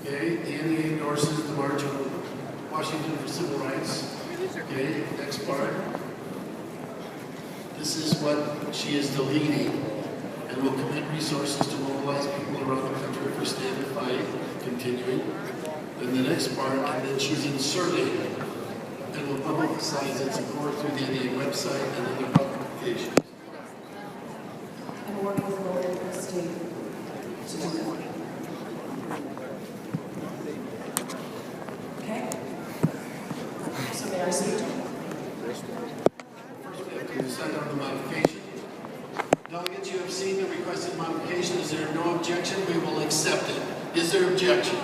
Okay, the NEA endorses the March on Washington for Civil Rights. Okay, next part. This is what she is deleting, and will commit resources to mobilize people around the country for Stand and Fight, continuing. Then the next part, and then she's inserting, and will publicize its support through the NEA website and other publications. And work with local state to do that. Okay? So may I see? First, we have to decide on the modification. Delegates, you have seen the requested modification. Is there no objection? We will accept it. Is there objection?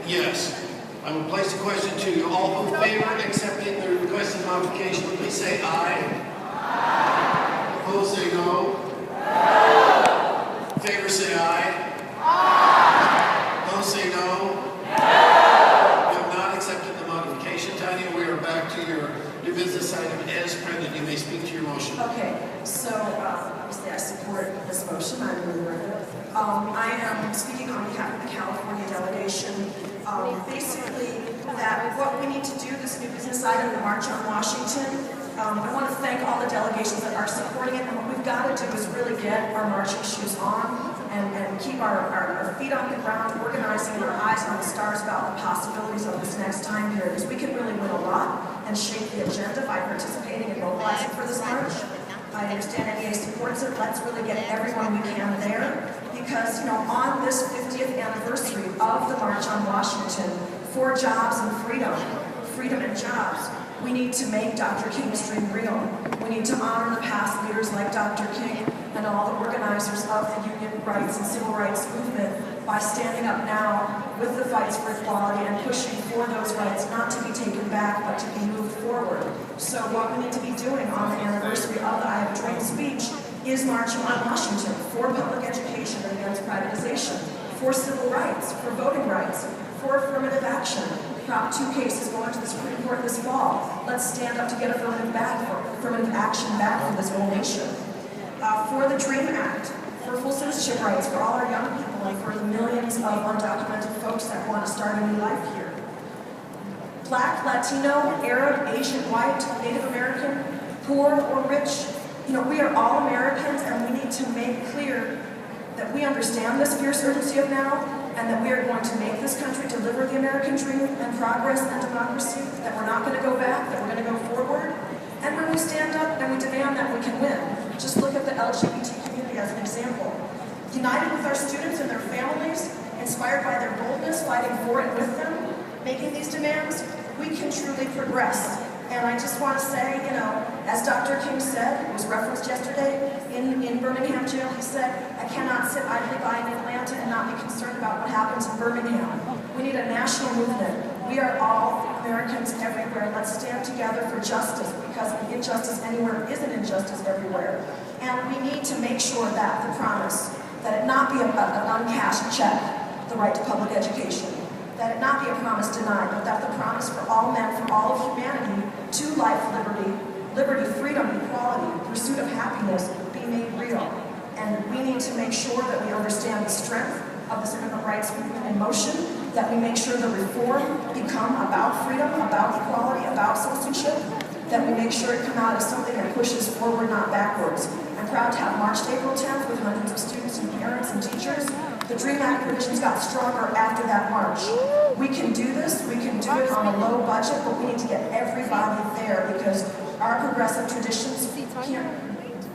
Yes. I will place the question to you. All in favor of accepting the requested modification, please say aye. Aye. Opposed, say no. No. In favor, say aye. Aye. Opposed, say no. No. You have not accepted the modification, Tanya. We are back to your new business item as printed. You may speak to your motion. Okay, so obviously I support this motion. I'm really record. I am speaking on behalf of the California delegation. Basically, that what we need to do, this new business item, the March on Washington, I want to thank all the delegations that are supporting it, and what we've got to do is really get our marching shoes on and keep our feet on the ground, organizing our eyes on the stars about the possibilities of this next time period, because we can really win a lot and shape the agenda by participating and mobilizing for this march. I understand NEA supports it. Let's really get everyone we can there, because, you know, on this 50th anniversary of the March on Washington for jobs and freedom and jobs, we need to make Dr. King's dream real. We need to honor the past leaders like Dr. King and all the organizers of the union rights and civil rights movement by standing up now with the fights for equality and pushing for those rights not to be taken back but to be moved forward. So what we need to be doing on the anniversary of the I Have a Dream speech is marching on Washington for public education against privatization, for civil rights, for voting rights, for affirmative action. Prop 2 cases going to the Supreme Court this fall. Let's stand up to get affirmative action back for this whole nation. For the DREAM Act, for full citizenship rights for all our young people and for the millions of undocumented folks that want to start a new life here. Black, Latino, Arab, Asian, white, Native American, poor or rich, you know, we are all Americans, and we need to make clear that we understand this fierce urgency of now, and that we are going to make this country deliver the American dream and progress and democracy, that we're not going to go back, that we're going to go forward. And when we stand up and we demand that, we can win. Just look at the LGBT community as an example. United with our students and their families, inspired by their boldness, fighting for and with them, making these demands, we can truly progress. And I just want to say, you know, as Dr. King said, it was referenced yesterday in Birmingham jail, he said, I cannot sit idly by in Atlanta and not be concerned about what happens in Birmingham. We need a national movement. We are all Americans everywhere. Let's stand together for justice, because injustice anywhere is an injustice everywhere. And we need to make sure that the promise, that it not be an uncashed check, the right to public education, that it not be a promise denied, but that the promise for all men, for all of humanity, to life, liberty, freedom, equality, pursuit of happiness, be made real. And we need to make sure that we understand the strength of this immigrant rights movement in motion, that we make sure the reform become about freedom, about equality, about citizenship, that we make sure it come out as something that pushes forward, not backwards. I'm proud to have marched April 10th with hundreds of students and parents and teachers. The DREAM Act provisions got stronger after that march. We can do this, we can do it on a low budget, but we need to get everybody there, because our progressive traditions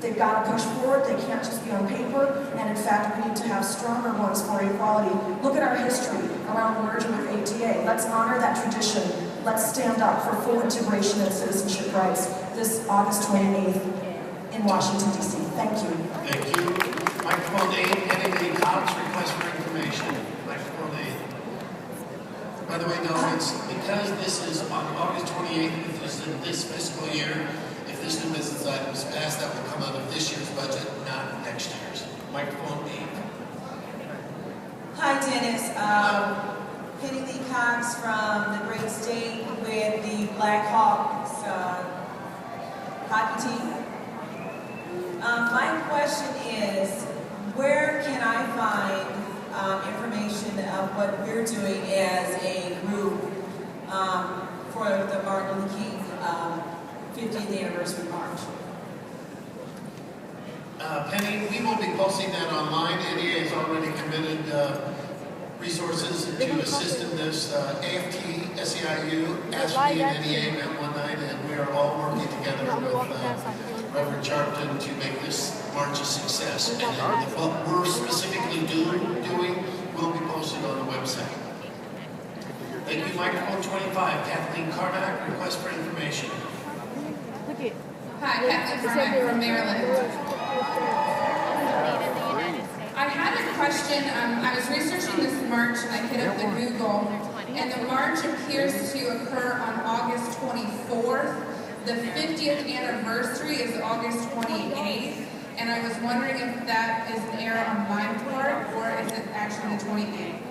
they've got to push forward, they can't just be on paper, and in fact we need to have stronger ones for equality. Look at our history around the merger with ATA. Let's honor that tradition. Let's stand up for full integration and citizenship rights this August 28th in Washington, D.C. Thank you. Thank you. Microphone 8, Anybody Cox, request for information. Microphone 8. By the way, delegates, because this is on August 28th, if this is in this fiscal year, if this new business item is passed, that will come out of this year's budget, not next year's. Microphone 8. Hi, Dennis. Penny Lee Cox from the great state with the Black Hawks hockey team. My question is, where can I find information what we're doing as a group for the Martin Luther King 50th anniversary march. Penny, we will be posting that online. NEA has already committed resources to assist in this. AFT, SEIU, ASPE, and NEA met one night, and we are all working together with Reverend Sharpton to make this march a success. And what we're specifically doing will be posted on the website. Thank you. Microphone 25, Kathleen Carnack, request for information. Hi, Kathleen Carmack from Maryland. I had a question. I was researching this march and I hit up the Google, and the march appears to occur on August 24th. The 50th anniversary is August 28th, and I was wondering if that is an error on my part, or is it actually the 28th?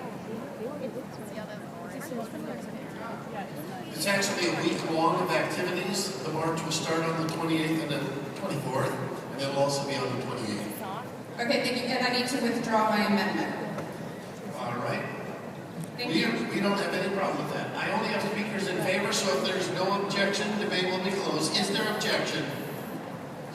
It's actually a week long of activities. The march will start on the 28th and the 24th, and it'll also be on the 28th. Okay, thank you. And I need to withdraw my amendment. All right. Thank you. We don't have any problem with that. I only have speakers in favor, so if there's no objection, debate will be closed. Is there objection?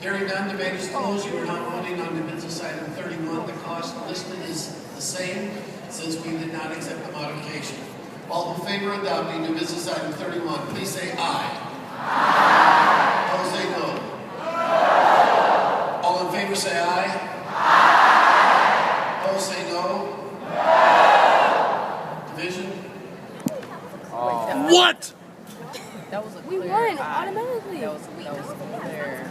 Hearing none, debate is closed. You are now voting on the business item 31. The cost listed is the same since we did not accept the modification. All in favor of adopting new business item 31, please say aye. Aye. Opposed, say no. No. All in favor, say aye. Aye. Opposed, say no. No. Division? What? That was a We clear won aye. automatically. That was clear.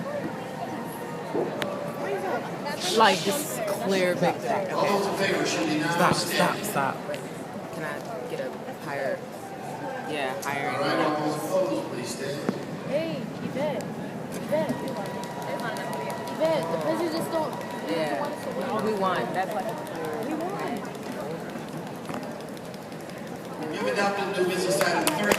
That's Like just clear victory. All those in favor should be now stand. Stop. Can I get a higher? Yeah, higher. All right, all those opposed, please stand. Hey, Yvette. The presidents don't. Yeah, we won. That's like We won. You've adopted new business item 30.